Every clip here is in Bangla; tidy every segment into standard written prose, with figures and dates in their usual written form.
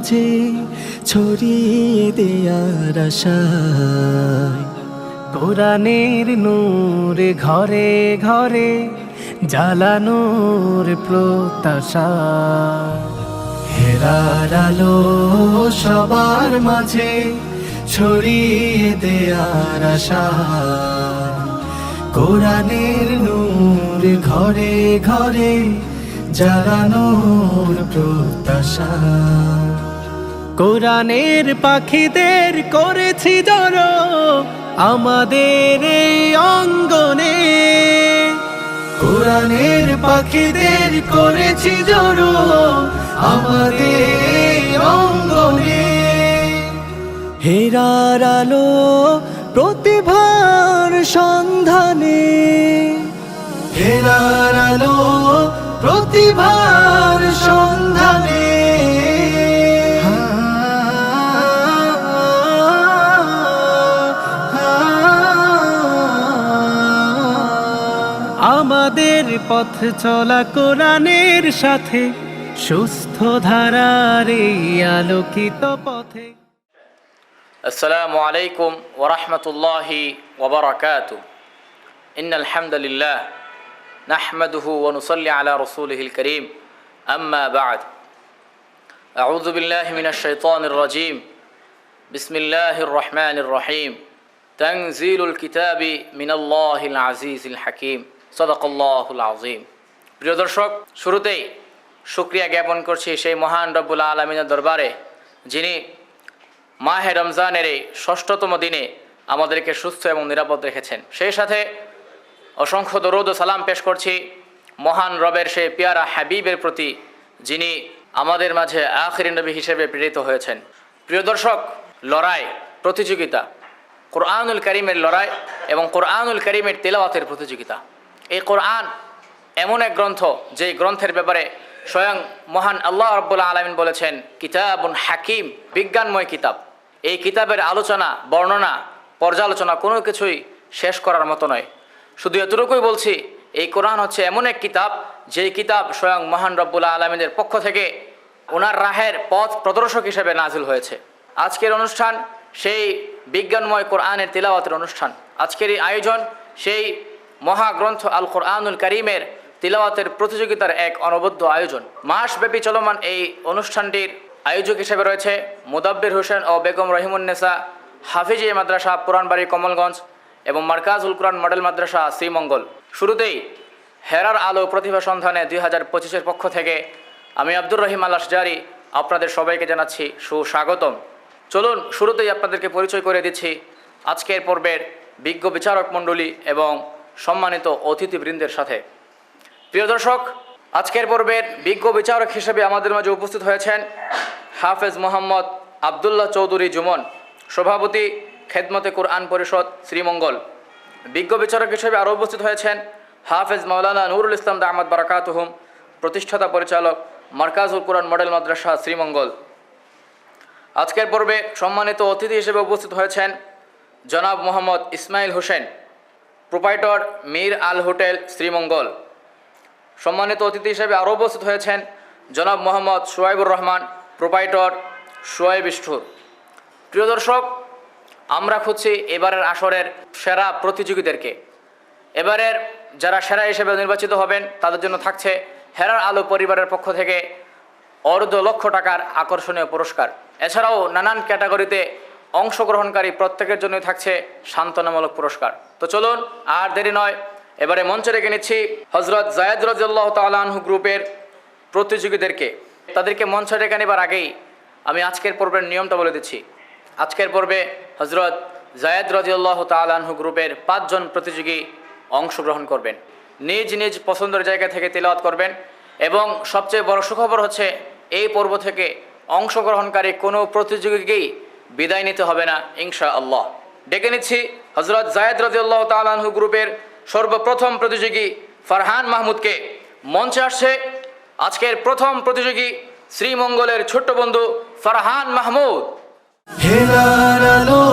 মাঝে ছড়িয়ে দেয়ার আশায়, কোরআনের নূর ঘরে ঘরে জ্বালানোর প্রত্যাশা, হেরার আলো সবার মাঝে ছড়িয়ে দেয়ার আশা, কোরআনের নূর ঘরে ঘরে জ্বালানোর প্রত্যাশা। কোরআনের পাখিদের করেছি জড়ো আমাদের এই অঙ্গনে, কোরআনের পাখিদের করেছি জড়ো আমাদের এই অঙ্গনে, হেরার আলো প্রতিভার সন্ধানে, হেরার আলো প্রতিভার সন্ধানে, আমাদের পথ চলা কোরআনের সাথে, সুস্থ ধারার এই আলোকিত পথে। আসসালামু আলাইকুম ওয়া রাহমাতুল্লাহি ওয়া বারাকাতুহু। ইন্নাল হামদালিল্লাহ নাহমাদুহু ওয়া নুসাল্লি আলা রাসূলিহিল কারীম, আম্মা বা'দ। আউযু বিল্লাহি মিনাশ শাইতানির রাজীম। বিসমিল্লাহির রহমানির রহিম। তানজিলুল কিতাবি মিনাল্লাহিল আজিজিল হাকীম। সাদাকাল্লাহুল আযীম। প্রিয় দর্শক, শুরুতেই শুকরিয়া জ্ঞাপন করছি সেই মহান রব্বুল আলামিনের দরবারে, যিনি মাহে রমজানের এই ৬ষ্ঠতম দিনে আমাদেরকে সুস্থ এবং নিরাপদ রেখেছেন। সেই সাথে অসংখ্য দরুদ ও সালাম পেশ করছি মহান রবের সেই পেয়ারা হাবিবের প্রতি, যিনি আমাদের মাঝে আখিরি নবী হিসেবে প্রেরিত হয়েছেন। প্রিয় দর্শক, লড়াই, প্রতিযোগিতা, কোরআনুল কারীমের লড়াই এবং কোরআনুল কারীমের তিলাওয়াতের প্রতিযোগিতা। এই কোরআন এমন এক গ্রন্থ, যে গ্রন্থের ব্যাপারে স্বয়ং মহান আল্লাহ রাব্বুল আলামিন বলেছেন, কিতাবুন হাকিম, বিজ্ঞানময় কিতাব। এই কিতাবের আলোচনা, বর্ণনা, পর্যালোচনা কোনো কিছুই শেষ করার মতো নয়। শুধু এতটুকুই বলছি, এই কোরআন হচ্ছে এমন এক কিতাব, যেই কিতাব স্বয়ং মহান রব্বুল আলামিনের পক্ষ থেকে ওনার রাহের পথ প্রদর্শক হিসেবে নাজিল হয়েছে। আজকের অনুষ্ঠান সেই বিজ্ঞানময় কোরআনের তিলাওয়াতের অনুষ্ঠান। আজকের এই আয়োজন সেই মহাগ্রন্থ আল কোরআনুল কারীমের তিলাওয়াতের প্রতিযোগিতার এক অনবদ্য আয়োজন। মাসব্যাপী চলমান এই অনুষ্ঠানটির আয়োজক হিসেবে রয়েছে মুদাব্বির হোসেন ও বেগম রহিমুন্নেসা হাফিজিয়া মাদ্রাসা, পুরানবাড়ি, কমলগঞ্জ এবং মার্কাজুল কুরআন মডেল মাদ্রাসা, শ্রীমঙ্গল। শুরুতেই হেরার আলো প্রতিভা সন্ধানে 2025-এর পক্ষ থেকে আমি আব্দুর রহিম আল আশজারি আপনাদের সবাইকে জানাচ্ছি সুস্বাগতম। চলুন শুরুতেই আপনাদেরকে পরিচয় করে দিচ্ছি আজকের পর্বের বিজ্ঞ বিচারক মণ্ডলী এবং সম্মানিত অতিথিবৃন্দের সাথে। প্রিয় দর্শক, আজকের পর্বের বিজ্ঞ বিচারক হিসেবে আমাদের মাঝে উপস্থিত হয়েছেন হাফেজ মোহাম্মদ আবদুল্লাহ চৌধুরী জুমন, সভাপতি খেদমতে কুরআন পরিষদ, শ্রীমঙ্গল। বিজ্ঞ বিচারক হিসেবে আরও উপস্থিত হয়েছেন হাফেজ মাওলানা নুরুল ইসলাম দামাত বারাকাতুহুম, প্রতিষ্ঠাতা পরিচালক, মার্কাজুল কুরআন মডেল মাদ্রাসা, শ্রীমঙ্গল। আজকের পর্বে সম্মানিত অতিথি হিসেবে উপস্থিত হয়েছেন জনাব মোহাম্মদ ইসমাইল হোসেন, প্রোপাইটর মীর আল হোটেল, শ্রীমঙ্গল। সম্মানিত অতিথি হিসেবে আরও উপস্থিত হয়েছেন জনাব মোহাম্মদ সোয়াইবুর রহমান, প্রোপাইটর সোয়াইব স্টোর। প্রিয় দর্শক, আমরা খুঁজছি এবারের আসরের সেরা প্রতিযোগীদেরকে। এবারের যারা সেরা হিসেবে নির্বাচিত হবেন তাদের জন্য থাকছে হেরার আলো পরিবারের পক্ষ থেকে $1.5 লক্ষ আকর্ষণীয় পুরস্কার। এছাড়াও নানান ক্যাটাগরিতে অংশগ্রহণকারী প্রত্যেকের জন্যই থাকছে সান্ত্বনামূলক পুরস্কার। তো চলুন আর দেরি নয়, এবারে মঞ্চে রেখে নিচ্ছি হযরত যায়েদ রাদিয়াল্লাহু তাআলা আনহু গ্রুপের প্রতিযোগীদেরকে। তাদেরকে মঞ্চে রেখে নেবার আগেই আমি আজকের পর্বের নিয়মটা বলে দিচ্ছি। আজকের পর্বে হযরত যায়েদ রাদিয়াল্লাহু তাআলা আনহু গ্রুপের 5 জন প্রতিযোগী অংশগ্রহণ করবেন। নিজ নিজ পছন্দের জায়গা থেকে তিলাওয়াত করবেন এবং সবচেয়ে বড় সুখবর হচ্ছে, এই পর্ব থেকে অংশগ্রহণকারী কোনো প্রতিযোগীকেই বিদায় নিতে হবে না ইনশাআল্লাহ। ডেকে নিচ্ছি হযরত যায়েদ রাদিয়াল্লাহু তাআলা আনহু গ্রুপের সর্বপ্রথম প্রতিযোগী ফারহান মাহমুদকে। মঞ্চে আসছে আজকের প্রথম প্রতিযোগী শ্রীমঙ্গলের ছোট্ট বন্ধু ফারহান মাহমুদ। হেরার আলো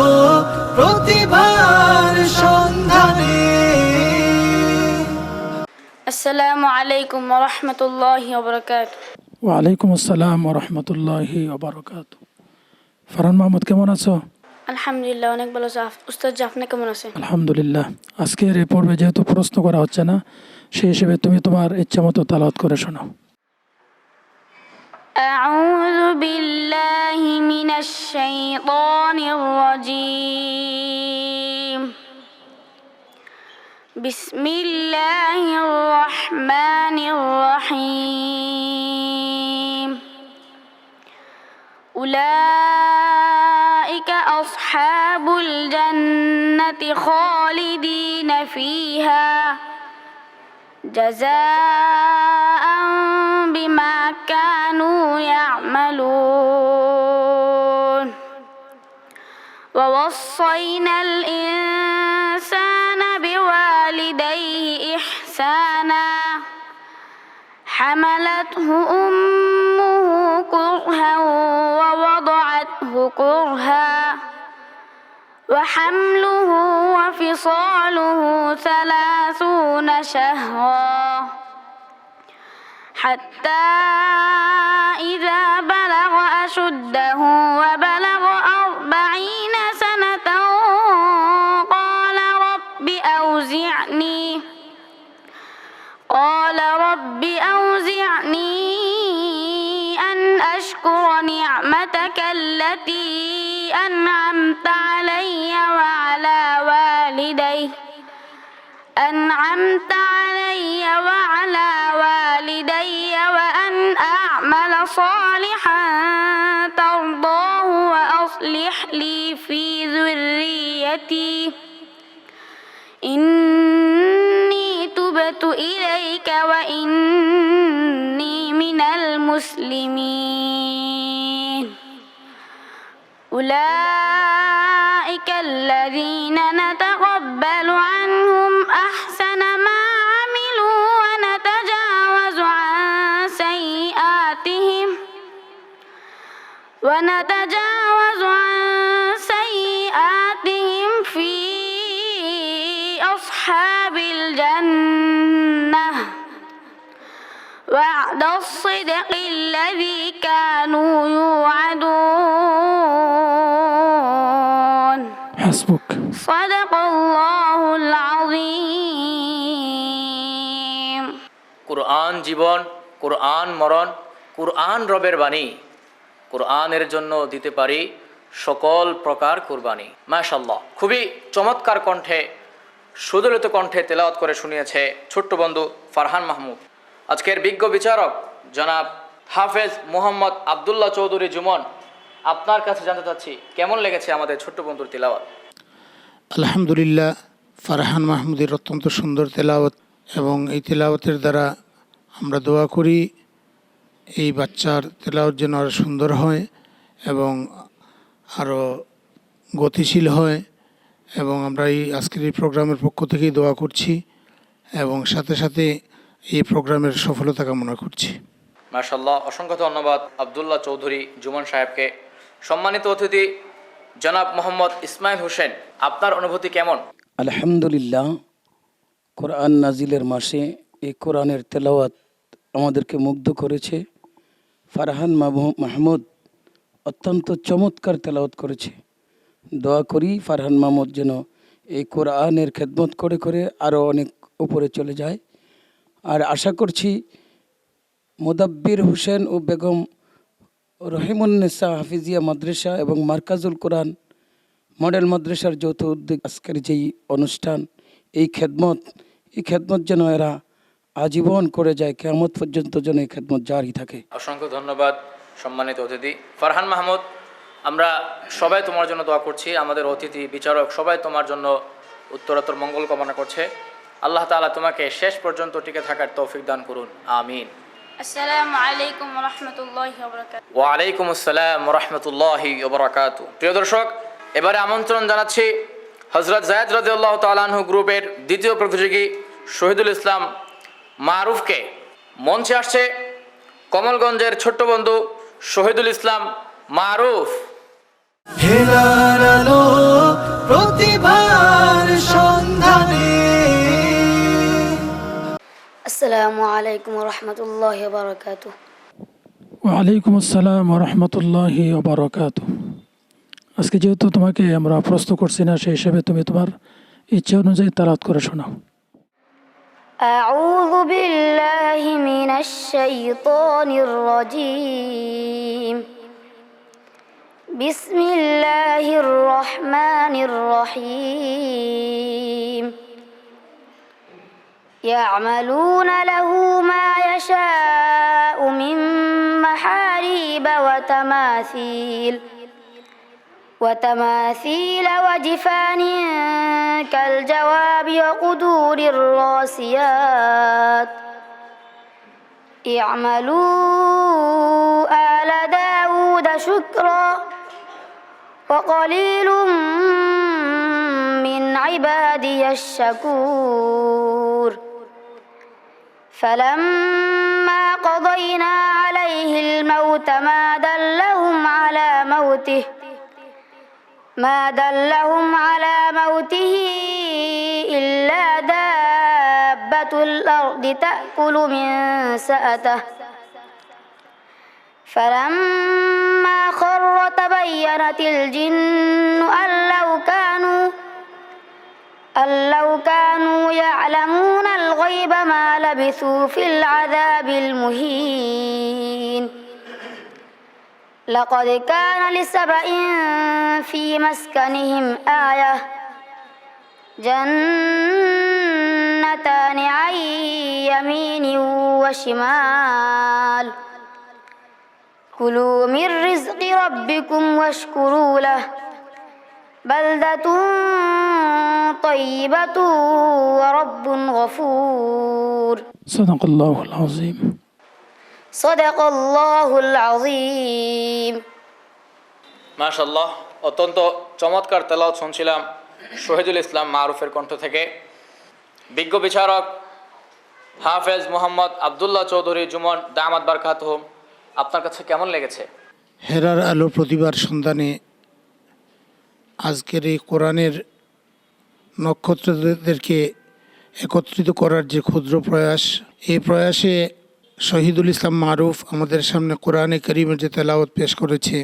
প্রতিভার সন্ধানে। আসসালামু আলাইকুম ওয়া রাহমাতুল্লাহি ওয়া বারাকাতুহু। ওয়ালাইকুম আসসালাম রহমতুল্লাহি ওবরাকাতু। ফারহান মাহমুদ, কেমন আছো? আলহামদুলিল্লাহ, অনেক ভালো আছি। উস্তাদ জি, আপনি কেমন আছেন? আলহামদুলিল্লাহ। আজকের এই পর্বে যেহেতু প্রশ্ন করা হচ্ছে না, সেই হিসেবে তুমি তোমার ইচ্ছা মতো তালাওয়াত করে শোনাও। أعوذ بالله من الشيطان الرجيم. بسم الله الرحمن الرحيم. أولئك أصحاب الجنة خالدين فيها جزاء بما كانوا يعملون. ووصينا الإنسان بوالديه إحسانا حملته أمه كرها ووضعته كرها وحمله وفصاله 30 شهرا حتى إذا بلغ أشده وبلغ 40 سنة قال رب أوزعني أن أشكر نعمتك التي أنعمت علي وعلى والدي وأن أعمل صالحا ترضاه وأصلح لي في ذريتي إني تبت إليك وإني من المسلمين. أولئك الذين نتقبل عنهم أحسن ما عملوا ونتجاوز عن سيئاتهم في أصحاب الجنة وعد الصدق الذي كانوا يوعدون. হাসবুক। صدق الله العظيم. কুরআন জীবন, কুরআন মরণ, কুরআন রবের বাণী। কুরআনের জন্য দিতে পারি সকল প্রকার কুরবানি। মাশাআল্লাহ, খুবই চমৎকার কণ্ঠে, সুদলিত কণ্ঠে তেলাওয়াত করে শুনিয়েছে ছোট্ট বন্ধু ফারহান মাহমুদ। আজকের বিজ্ঞ বিচারক জনাব হাফেজ মোহাম্মদ আবদুল্লাহ চৌধুরী জুমন, আপনার কাছে জানতে চাচ্ছি কেমন লেগেছে আমাদের ছোট্ট বন্ধুর তেলাওয়াত? আলহামদুলিল্লাহ, ফারহান মাহমুদের অত্যন্ত সুন্দর তেলাওয়াত, এবং এই তেলাওয়াতের দ্বারা আমরা দোয়া করি এই বাচ্চার তেলাওয়াত যেন আরও সুন্দর হয় এবং আরও গতিশীল হয়, এবং আমরা এই আজকের এই প্রোগ্রামের পক্ষ থেকেই দোয়া করছি এবং সাথে সাথে এই প্রোগ্রামের সফলতা কামনা করছি। মাশাআল্লাহ, অসংখ্য ধন্যবাদ আবদুল্লাহ চৌধুরী জুমন সাহেবকে। সম্মানিত অতিথি জনাব মোহাম্মদ ইসমাইল হোসেন, আপনার অনুভূতি কেমন? আলহামদুলিল্লাহ, কোরআন নাজিলের মাসে এই কোরআনের তেলাওয়াত আমাদেরকে মুগ্ধ করেছে। ফারহান মাহমুদ অত্যন্ত চমৎকার তেলাওয়াত করেছে। দোয়া করি ফারহান মাহমুদ যেন এই কোরআনের খেদমত করে করে আরও অনেক উপরে চলে যায়। আর আশা করছি মুদাব্বির হোসেন ও বেগম রহিমুন্নেসা হাফিজিয়া মাদ্রাসা এবং মার্কাজুল কোরআন মডেল মাদ্রাসার যৌথ উদ্যোগ আজকের যেই অনুষ্ঠান, এই খেদমত যেন এরা আজীবন করে যায়, কিয়ামত পর্যন্ত যেন এই খেদমত জারি থাকে। অসংখ্য ধন্যবাদ সম্মানিত অতিথি ফারহান মাহমুদ। আমরা সবাই তোমার জন্য দোয়া করছি, আমাদের অতিথি বিচারক সবাই তোমার জন্য উত্তরোত্তর মঙ্গল কামনা করছে। আল্লাহ তাআলা তোমাকে শেষ পর্যন্ত টিকে থাকার তৌফিক দান করুন, আমিন। আসসালামু আলাইকুম ওয়া রাহমাতুল্লাহি ওয়া বারাকাতুহু। ওয়া আলাইকুম আসসালাম ওয়া রাহমাতুল্লাহি ওয়া বারাকাতুহু। প্রিয় দর্শক, এবারে আমন্ত্রণ জানাচ্ছি হযরত যায়েদ রাদিয়াল্লাহু তাআলা আনহু গ্রুপের দ্বিতীয় প্রতিযোগী শহীদুল ইসলাম মারুফকে। মঞ্চে আসছে কমলগঞ্জের ছোট্ট বন্ধু শহীদুল ইসলাম মারুফ। হেলার আলো প্রতিভার সন্ধানে। আসসালামু আলাইকুম ওয়া রাহমাতুল্লাহি ওয়া বারাকাতুহু। ওয়ালাইকুম আসসালাম রহমতুল্লাহি ওবরাকাতু। আজকে যেহেতু তোমাকে আমরা প্রশ্ন করছি না, সেই হিসেবে তুমি তোমার ইচ্ছা অনুযায়ী তালাওয়াত করে শোনাও। أعوذ بالله من الشيطان الرجيم بسم الله الرحمن الرحيم يعملون له ما يشاء من محاريب وتماثيل وجفان كالجواب وقدور الراسيات اعملوا آل داود شكرا وقليل من عبادي الشكور فلما قضينا عليه الموت ما دلهم على موته إلا دابة الأرض تأكل من سأته فلما خر تبينت الجن أن لو كانوا يعلمون الغيب ما لبثوا في العذاب المهين لقد كان لسبإ في مسكنهم آية جنتان عن يمين وشمال كلوا من رزق ربكم واشكروا له بلدة طيبة ورب غفور সাদাকাল্লাহুল আযীম। صدق الله العظيم মাশাআল্লাহ, অত্যন্ত চমৎকার তেলাওয়াত শুনছিলাম শহীদুল ইসলাম মারুফের কণ্ঠ থেকে। বিজ্ঞ বিচারক হাফেজ মোহাম্মদ আবদুল্লাহ চৌধুরী জুমন দামাত বারকাতুহুম, আপনার কাছে কেমন লেগেছে? হেরার আলো প্রতিবার সন্ধানে আজকের এই কোরআনের নক্ষত্রদেরকে একত্রিত করার যে ক্ষুদ্র প্রয়াস, এই প্রয়াসে শহীদুল ইসলাম মারুফ আমাদের সামনে কোরআনে কারীমের যে তেলাওয়াত পেশ করেছে,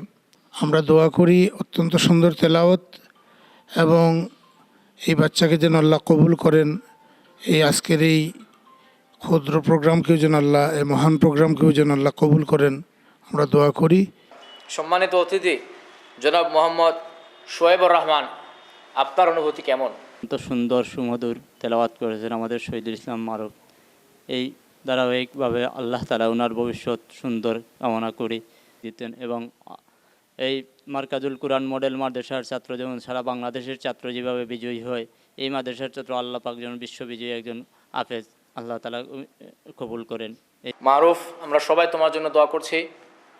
আমরা দোয়া করি অত্যন্ত সুন্দর তেলাওয়াত, এবং এই বাচ্চাকে যেন আল্লাহ কবুল করেন। এই আজকের এই ক্ষুদ্র প্রোগ্রামকেও যেন আল্লাহ, এই মহান প্রোগ্রামকেও যেন আল্লাহ কবুল করেন, আমরা দোয়া করি। সম্মানিত অতিথি জনাব মোহাম্মদ শোয়েবুর রহমান, আপনার অনুভূতি কেমন? অত্যন্ত সুন্দর সুমধুর তেলাওয়াত করেছেন আমাদের শহীদুল ইসলাম মারুফ। এই ধারাবাহিকভাবে আল্লাহ তাআলা ওনার ভবিষ্যৎ সুন্দর কামনা করি দিতেন, এবং এই মার্কাজুল কুরআন মডেল মাদ্রাসার ছাত্র যেমন সারা বাংলাদেশের ছাত্র যেভাবে বিজয়ী হয়, এই মাদ্রাসার ছাত্র আল্লাহ পাক যেন বিশ্ববিজয়ী একজন হাফেজ আল্লাহ তাআলা কবুল করেন। মারুফ, আমরা সবাই তোমার জন্য দোয়া করছি।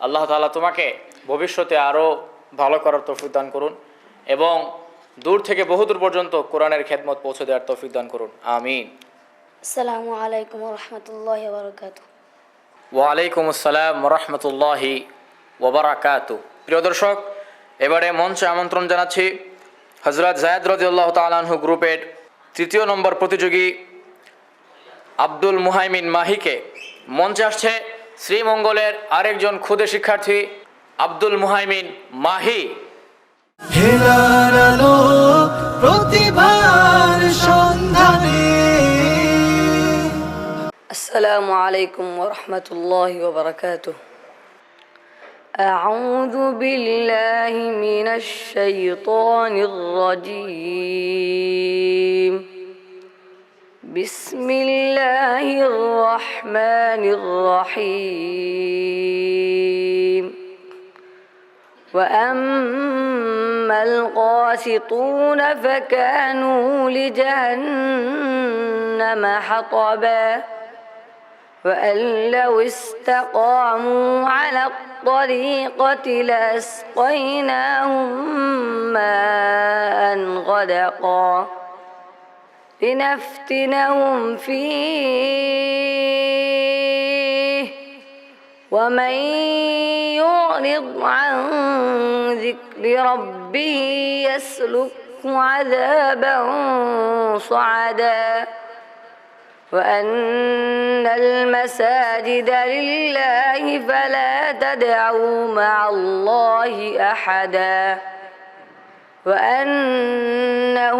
আল্লাহ তাআলা তোমাকে ভবিষ্যতে আরও ভালো করার তৌফিক দান করুন, এবং দূর থেকে বহুদূর পর্যন্ত কোরআনের খেদমত পৌঁছে দেওয়ার তৌফিক দান করুন, আমিন। আসসালামু আলাইকুম ওয়া রাহমাতুল্লাহি ওয়া বারাকাতুহু। ওয়ালাইকুম আসসালাম রহমতুল্লাহি ওবরাকাতু। প্রিয় দর্শক, এবারে মঞ্চে আমন্ত্রণ জানাচ্ছি হযরত যায়েদ রাদিয়াল্লাহু তাআলা আনহু গ্রুপের 3 নম্বর প্রতিযোগী আব্দুল মুহাইমিন মাহিকে। মঞ্চে আসছে শ্রীমঙ্গলের আরেকজন ক্ষুদে শিক্ষার্থী আব্দুল মুহাইমিন মাহি। হেলার আলো প্রতিভার সন্ধানে। السلام عليكم ورحمة الله وبركاته. أعوذ بالله من الشيطان الرجيم. بسم الله الرحمن الرحيم. وأما القاسطون فكانوا لجهنم حطبا وأن لو استقاموا على الطريقة لأسقيناهم ماء غدقا لنفتنهم فيه ومن يعرض عن ذكر ربه يسلكه عذابا صعدا وأن المساجد لله فلا تدعوا مع الله أحدا وأنه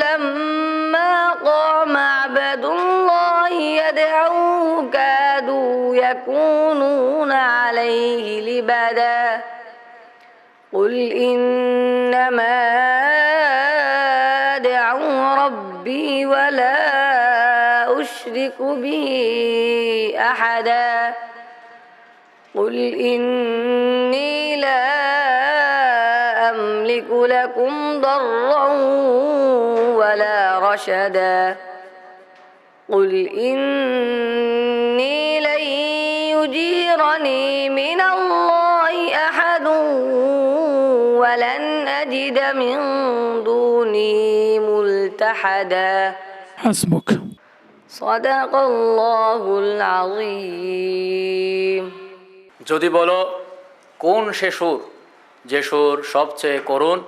لما قام عبد الله يدعوه كادوا يكونون عليه لبدا قل إنما أدعو ربي ولا أشرك به أحدا قل إني لا أملك لكم ضرا ولا رشدا قل إني لن يجيرني من الله أحد ولن أجد من دونه ملتحدا حسبك. صدق الله العظيم. যদি বলো কোন সে সুর যে সুর সবচেয়ে করুণ,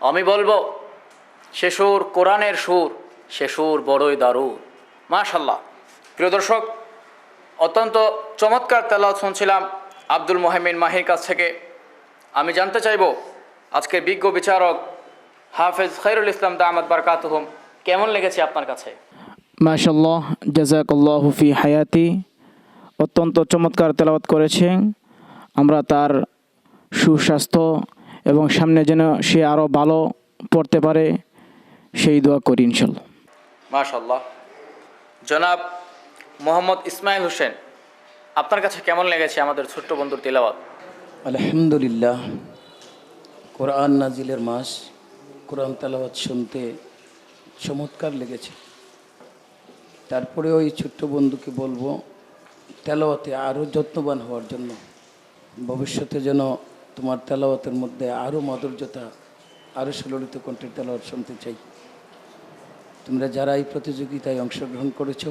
আমি বলবো সে সুর কোরআনের সুর, সে সুর বড়ই দারুণ। মাশাল্লাহ। প্রিয় দর্শক, অত্যন্ত চমৎকার তেলাওয়াত শুনছিলাম আব্দুল মোহাম্মিন মাহির কাছ থেকে। আমি জানতে চাইব আজকের বিজ্ঞ বিচারক হাফেজ খৈরুল ইসলাম দামাত বারকাতুহুম কেমন লেগেছে আপনার কাছে? মাশাআল্লাহ, জাযাকাল্লাহু ফি হায়াতি। অত্যন্ত চমৎকার তেলাওয়াত করেছেন। আমরা তার সুস্বাস্থ্য এবং সামনে যেন সে আরও ভালো পড়তে পারে সেই দোয়া করি ইনশাল্লাহ। মাশাআল্লাহ। জনাব মোহাম্মদ ইসমাইল হোসেন, আপনার কাছে কেমন লেগেছে আমাদের ছোট্ট বন্ধুর তেলাওয়াত? আলহামদুলিল্লাহ, কোরআন নাজিলের মাস, কোরআন তেলাওয়াত শুনতে চমৎকার লেগেছে। তারপরে ওই ছোট্ট বন্ধুকে বলবো তেলাওয়াতে আরও যত্নবান হওয়ার জন্য। ভবিষ্যতে যেন তোমার তেলাওয়াতের মধ্যে আরও মাধুর্যতা, আরও সুললিত কণ্ঠের তেলাওয়াত শুনতে চাই। তোমরা যারা এই প্রতিযোগিতায় অংশগ্রহণ করেছো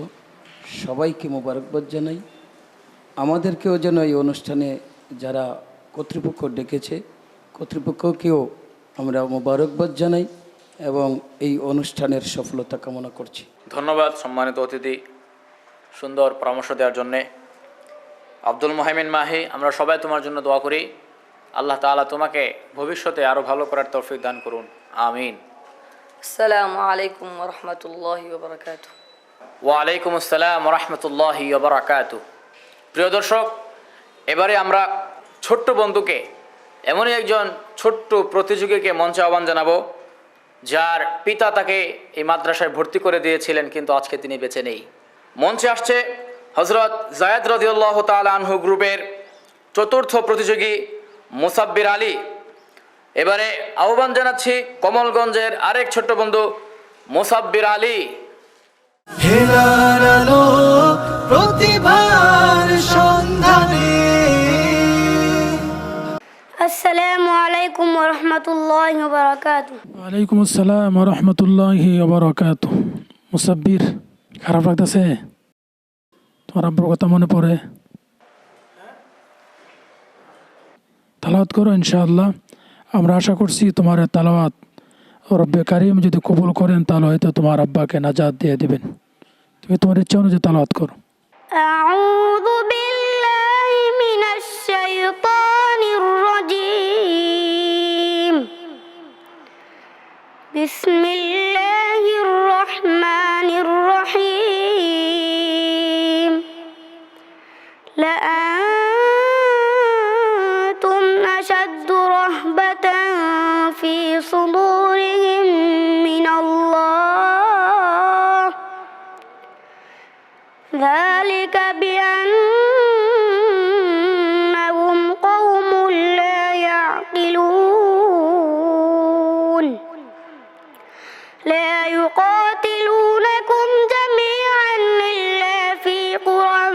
সবাইকে মোবারকবাদ জানাই। আমাদেরকেও যেন এই অনুষ্ঠানে যারা কর্তৃপক্ষ ডেকেছে কর্তৃপক্ষকেও আমরা মোবারকবাদ জানাই এবং এই অনুষ্ঠানের সফলতা কামনা করছি। ধন্যবাদ সম্মানিত অতিথি সুন্দর পরামর্শ দেওয়ার জন্যে। আব্দুল মোহাম্মিন মাহি, আমরা সবাই তোমার জন্য দোয়া করি, আল্লাহ তাআলা তোমাকে ভবিষ্যতে আরও ভালো করার তৌফিক দান করুন, আমিন। আসসালামু আলাইকুম ওয়া রাহমাতুল্লাহি ওয়া বারাকাতুহু। ওয়ালাইকুম আসসালাম ওয়া রাহমাতুল্লাহি ওয়া বারাকাতুহু। প্রিয় দর্শক, এবারে আমরা ছোট্ট বন্ধুকে, এমনই একজন ছোট্ট প্রতিযোগীকে মঞ্চে আহ্বান জানাবো যার পিতা তাকে এই মাদ্রাসায় ভর্তি করে দিয়েছিলেন, কিন্তু আজকে তিনি বেঁচে নেই। মঞ্চে আসছে হযরত যায়েদ রাদিয়াল্লাহু তাআলা আনহু গ্রুপের চতুর্থ প্রতিযোগী মুসাব্বির আলী। এবারে আহ্বান জানাচ্ছি কমলগঞ্জের আরেক ছোট্ট বন্ধু মুসাব্বির আলী। হেলার আলো প্রতিভার সন্ধানে। আসসালামু আলাইকুম ওয়া রাহমাতুল্লাহি ওয়া বারাকাতুহু। ওয়ালাইকুম আসসালাম ওয়া রাহমাতুল্লাহি ওয়া বারাকাতুহু। মুসাব্বির, খারাপ লাগতেছে? তোমার আব্বুর কথা মনে পড়ে? তালাওয়াত করো ইনশাআল্লাহ। আমরা আশা করছি তোমার তালাওয়াত রব্বে কারিম যদি কবুল করেন তাহলে হয়তো তোমার আব্বাকে নাজাত দিয়ে দিবেন। তুমি তোমার ইচ্ছা অনুযায়ী তালাওয়াত করো। আউযু বিল্লাহি মিনাশ শাইতানির রাজীম। বিসমিল্লাহির রহমানির রহিম। لأنتم أشد رهبة في صدورهم من الله ذلك بأنهم قوم لا يعقلون لا يقاتلونكم جميعا إلا في قرى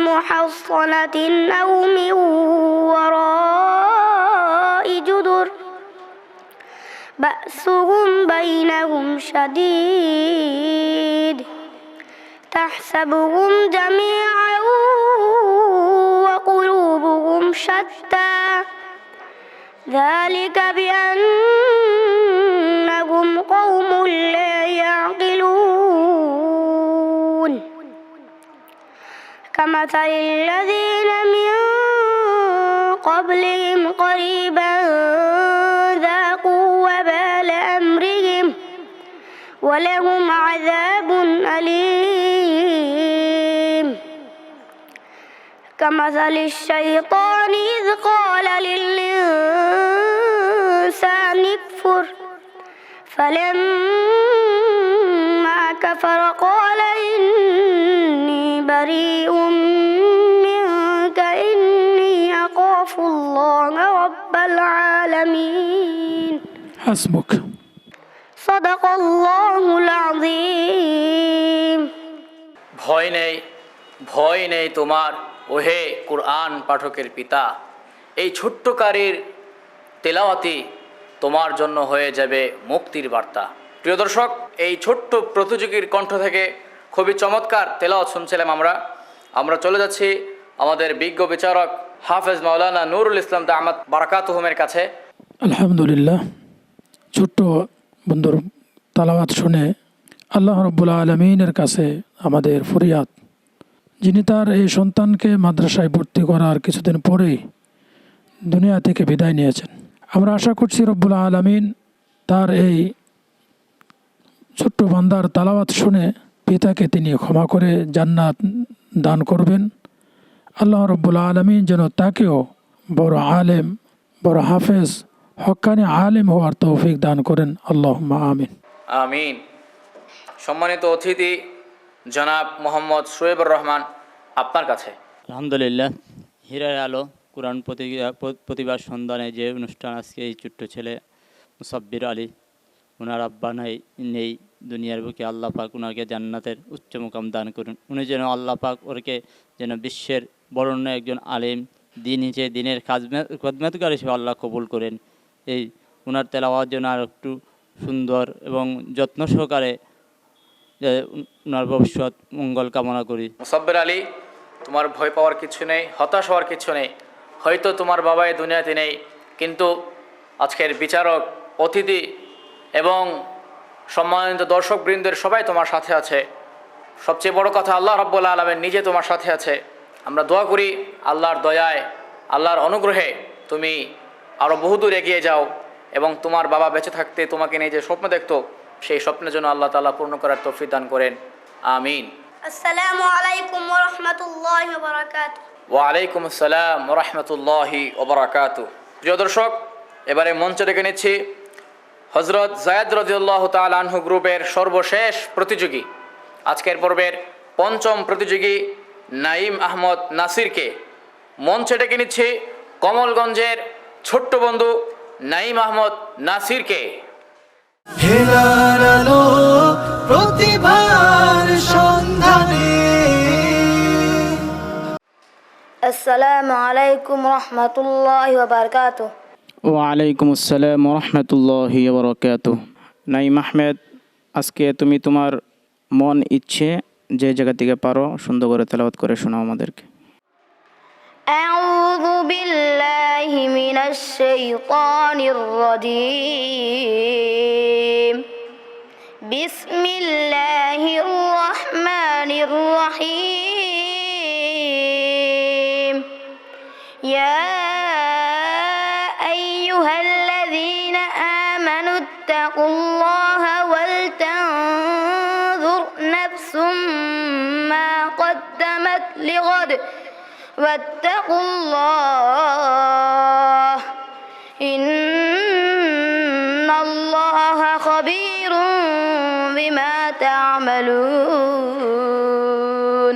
محصنة أو من وراء جدر بأسهم بينهم شديد تحسبهم جميعا وقلوبهم شتى ذلك بأنهم قوم لا يعقلون كمثل الذين من قبلهم قريبا ذاقوا وبال أمرهم ولهم عذاب أليم كمثل الشيطان إذ قال للإنسان اكفر فلما كفر قال إني بريء منك إني أخاف الله رب العالمين حسبك. صدق الله العظيم ভয় নেই তোমার ওহে কুরআন পাঠকের পিতা। এই ছোট্টকারীর তেলাওয়াতি তোমার জন্য হয়ে যাবে মুক্তির বার্তা। প্রিয় দর্শক, এই ছোট্ট প্রতিযোগীর কণ্ঠ থেকে খুবই চমৎকার তেলাওয়াত শুনছিলাম আমরা চলে যাচ্ছি আমাদের বিজ্ঞ বিচারক হাফেজ মাওলানা নুরুল ইসলাম দামাত বারাকাতুহুমের কাছে। আলহামদুলিল্লাহ, ছোট্ট বন্ধুর তালাওয়াত শুনে আল্লাহ রব্বুল আলমিনের কাছে আমাদের ফরিয়াদ, যিনি তার এই সন্তানকে মাদ্রাসায় ভর্তি করার কিছুদিন পরেই দুনিয়া থেকে বিদায় নিয়েছেন। আমরা আশা করছি রব্বুল আলমিন তার এই ছোট্ট বান্দার তালাওয়াত শুনে পিতাকে তিনি ক্ষমা করে জান্নাত দান করবেন। আল্লাহ রব্বুল আলমিন যেন তাকেও বড় আলেম, বড় হাফেজ, হক্কানি আলেম হওয়ার তৌফিক দান করেন। আল্লাহুম্মা আমিন। আমিন। সম্মানিত অতিথি জনাব মোহাম্মদ শোয়েবুর রহমান, আপনার কাছে। আলহামদুলিল্লাহ, হীরার আলো কোরআন প্রতিভা সন্ধানে যে অনুষ্ঠান আজকে এই ছোট্ট ছেলে মুসাব্বির আলী, ওনার আব্বা নেই দুনিয়ার বুকে, আল্লাহ পাক ওনাকে জান্নাতের উচ্চ মুকাম দান করুন। উনি যেন আল্লাহ পাক ওরকে যেন বিশ্বের বরেণ্য একজন আলেম, দিনের খদমতগার হিসেবে আল্লাহ কবুল করেন। এই ওনার তেলাওয়াত যেন আর একটু সুন্দর এবং যত্ন সহকারে ওনার ভবিষ্যৎ মঙ্গল কামনা করি। মুসাব্বির আলী, তোমার ভয় পাওয়ার কিছু নেই, হতাশ হওয়ার কিছু নেই। হয়তো তোমার বাবা এই দুনিয়াতে নেই, কিন্তু আজকের বিচারক, অতিথি এবং সম্মানিত দর্শকবৃন্দের সবাই তোমার সাথে আছে। সবচেয়ে বড় কথা, আল্লাহ রাব্বুল আলামিন নিজে তোমার সাথে আছে। আমরা দোয়া করি আল্লাহর দয়ায়, আল্লাহর অনুগ্রহে তুমি আরও বহুদূর এগিয়ে যাও এবং তোমার বাবা বেঁচে থাকতে তোমাকে নিয়ে যে স্বপ্ন দেখতো, সেই স্বপ্নের জন্য আল্লাহ তাআলা পূর্ণ করার তৌফিক দান করেন। আমিন। আসসালামু আলাইকুম ওয়া রাহমাতুল্লাহি ওয়া বারাকাতুহু। ওয়া আলাইকুম আসসালাম ওয়া রাহমাতুল্লাহি ওয়া বারাকাতুহু। প্রিয় দর্শক, এবারে মঞ্চে ডেকে নিচ্ছি হযরত যায়েদ রাদিয়াল্লাহু তাআলা আনহু গ্রুপের সর্বশেষ প্রতিযোগী, আজকের পর্বের পঞ্চম প্রতিযোগী নাঈম আহমদ নাসিরকে। মঞ্চে ডেকে নিচ্ছি কমলগঞ্জের ছোট্ট বন্ধু নাঈম আহমদ নাসিরকে। হেলার আলো প্রতিভার সন্ধানে। আসসালামু আলাইকুম ওয়া রাহমাতুল্লাহি ওয়া বারাকাতুহু। ওয়ালাইকুম আসসালাম রহমতুল্লাহি বারাকাতুহু। নাঈম আহমেদ, আজকে তুমি তোমার মন ইচ্ছে যে জায়গা থেকে পারো সুন্দর করে তেলাওয়াত করে শোনাও আমাদেরকে। আউযু বিল্লাহি মিনাশ শাইতানির রাজীম। বিসমিল্লাহির রহমানির রহিম। ইয়া আইয়ুহাল্লাযীনা আমানু ইত্তাকুল্লাহা ওয়াল তানজুর নাফসুম মা قدمت لغد واتقوا الله إن الله خبير بما تعملون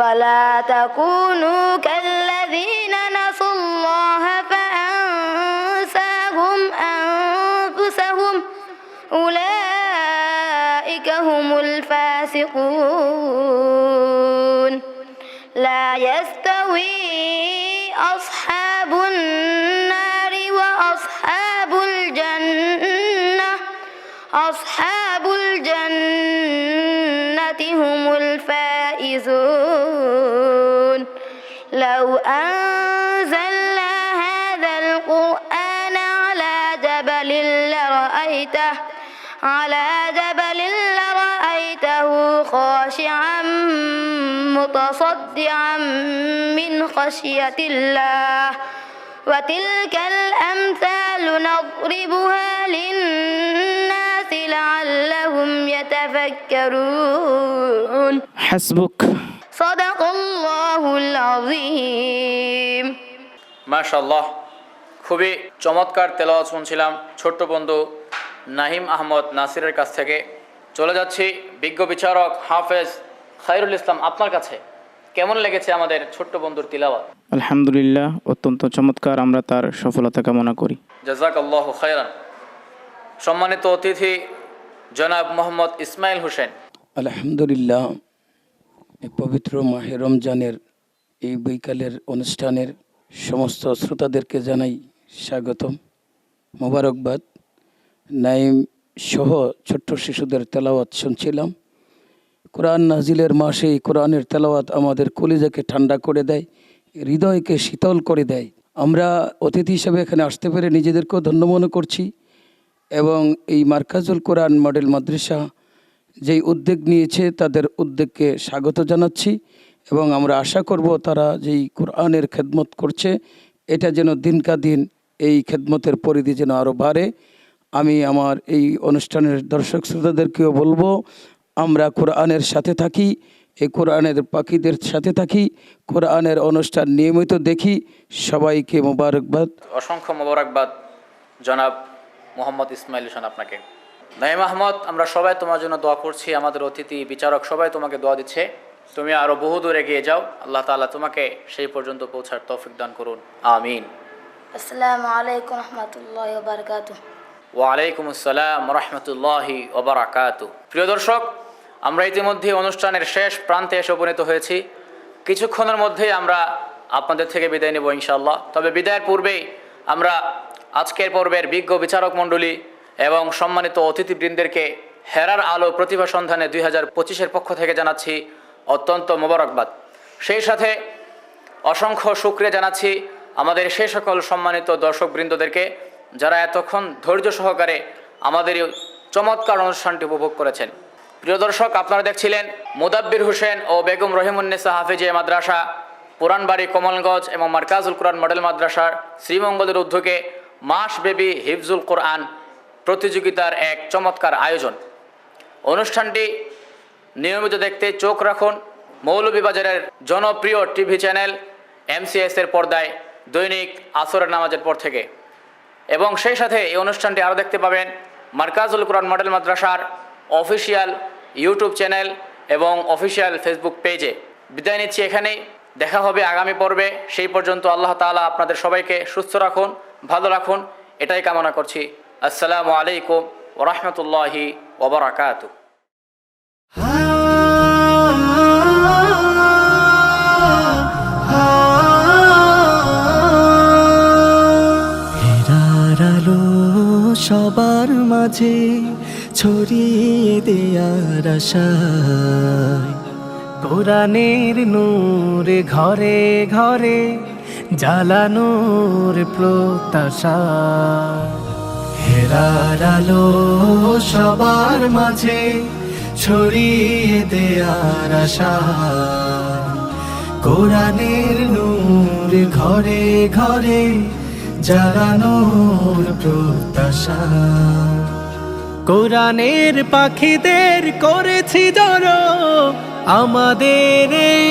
ولا تكونوا كالذين نسوا الله فأنساهم أنفسهم أولئك هم الفاسقون لا يستوي أصحاب النار وأصحاب الجنة أصحاب الجنة هم الفائزون لو أنزلنا هذا القرآن على جبل لرأيته خاشعا متصدعا من خشية الله وتلك الأمثال نضربها للناس لعلهم يتفكرون حسبك صدق الله العظيم মাশাআল্লাহ, খুবই চমৎকার তেলাওয়াত শুনছিলাম ছোট্ট বন্ধু নাহিম আহমদ নাসিরের কাছ থেকে। চলে যাচ্ছি বিজ্ঞ বিচারক হাফেজ খায়রুল ইসলাম, আপনার কাছে কেমন লেগেছে আমাদের ছোট্ট বন্ধুর তিলাওয়াত? আলহামদুলিল্লাহ, অত্যন্ত চমৎকার। আমরা তার সফলতা কামনা করি। জাযাকাল্লাহু খায়রান। সম্মানিত অতিথি জনাব মোহাম্মদ ইসমাইল হোসেন। আলহামদুলিল্লাহ, এই পবিত্র মাহে রমজানের এই বৈকালের অনুষ্ঠানের সমস্ত শ্রোতাদেরকে জানাই স্বাগতম, মোবারকবাদ। নাইম সহ ছোট্ট শিশুদের তেলাওয়াত শুনছিলাম। কোরআন নাজিলের মাসে এই কোরআনের তেলাওয়াত আমাদের কলিজাকে ঠান্ডা করে দেয়, হৃদয়কে শীতল করে দেয়। আমরা অতিথি হিসেবে এখানে আসতে পেরে নিজেদেরকেও ধন্য মনে করছি এবং এই মার্কাজুল কোরআন মডেল মাদ্রাসা যেই উদ্যোগ নিয়েছে তাদের উদ্যোগকে স্বাগত জানাচ্ছি এবং আমরা আশা করব তারা যেই কোরআনের খেদমত করছে এটা যেন দিনকাদিন এই খেদমতের পরিধি যেন আরও বাড়ে। আমি আমার এই অনুষ্ঠানের দর্শক শ্রোতাদেরকেও বলবো, আমরা কোরআনের সাথে থাকি, এই কোরআনের পাখিদের সাথে থাকি, কোরআনের অনুষ্ঠান নিয়মিত দেখি। সবাইকে মোবারকবাদ। অসংখ্য মোবারকবাদ জনাব মোহাম্মদ ইসমাইল হোসেন আপনাকে। নাইম আহমদ, আমরা সবাই তোমার জন্য দোয়া করছি, আমাদের অতিথি বিচারক সবাই তোমাকে দোয়া দিচ্ছে, তুমি আরও বহু দূর এগিয়ে যাও। আল্লাহ তাআলা তোমাকে সেই পর্যন্ত পৌঁছার তৌফিক দান করুন, আমিন। আসসালামু আলাইকুম রহমতুল্লাহি ওয়া বারাকাতুহু। ওয়ালাইকুম আসসালাম রহমতুল্লাহি ওয়া বারাকাতুহু। প্রিয় দর্শক, আমরা ইতিমধ্যে অনুষ্ঠানের শেষ প্রান্তে এসে উপনীত হয়েছি। কিছুক্ষণের মধ্যেই আমরা আপনাদের থেকে বিদায় নেব ইনশাআল্লাহ। তবে বিদায়ের পূর্বেই আমরা আজকের পর্বের বিজ্ঞ বিচারক মণ্ডলী এবং সম্মানিত অতিথিবৃন্দেরকে হেরার আলো প্রতিভা সন্ধানে 2025-এর পক্ষ থেকে জানাচ্ছি অত্যন্ত মোবারকবাদ। সেই সাথে অসংখ্য শুকরিয়া জানাচ্ছি আমাদের সেই সকল সম্মানিত দর্শকবৃন্দদেরকে যারা এতক্ষণ ধৈর্য সহকারে আমাদের এই চমৎকার অনুষ্ঠানটি উপভোগ করেছেন। প্রিয় দর্শক, আপনারা দেখছিলেন মুদাব্বির হোসেন ও বেগম রহিমুন্নেসা হাফিজিয়া মাদ্রাসা, পুরানবাড়ি কমলগঞ্জ এবং মার্কাজুল কোরআন মডেল মাদ্রাসার শ্রীমঙ্গলের উদ্যোগে মাসব্যাপী হিফজুল কোরআন প্রতিযোগিতার এক চমৎকার আয়োজন। অনুষ্ঠানটি নিয়মিত দেখতে চোখ রাখুন মৌলভীবাজারের জনপ্রিয় টিভি চ্যানেল MCS-এর পর্দায় দৈনিক আসরের নামাজের পর থেকে। এবং সেই সাথে এই অনুষ্ঠানটি আরও দেখতে পাবেন মার্কাজুল কোরআন মডেল মাদ্রাসার অফিসিয়াল ইউটিউব চ্যানেল এবং অফিসিয়াল ফেসবুক পেজে। বিদায় নিচ্ছি এখানেই, দেখা হবে আগামী পর্বে। সেই পর্যন্ত আল্লাহ তাআলা আপনাদের সবাইকে সুস্থ রাখুন, ভালো রাখুন, এটাই কামনা করছি। আসসালামু আলাইকুম ওয়া রাহমাতুল্লাহি ওয়া বারাকাতুহু। হেরার আলো সবার মাঝে ছড়িয়ে দেয়ার আশায়, কোরআনের নূর ঘরে ঘরে জ্বালানোর প্রত্যাশা। হেরার আলো সবার মাঝে ছড়িয়ে দেয়ার আশায়, কোরআনের নূর ঘরে ঘরে জ্বালানোর প্রত্যাশা। কোরআনের পাখিদের করেছি জড়ো আমাদের এই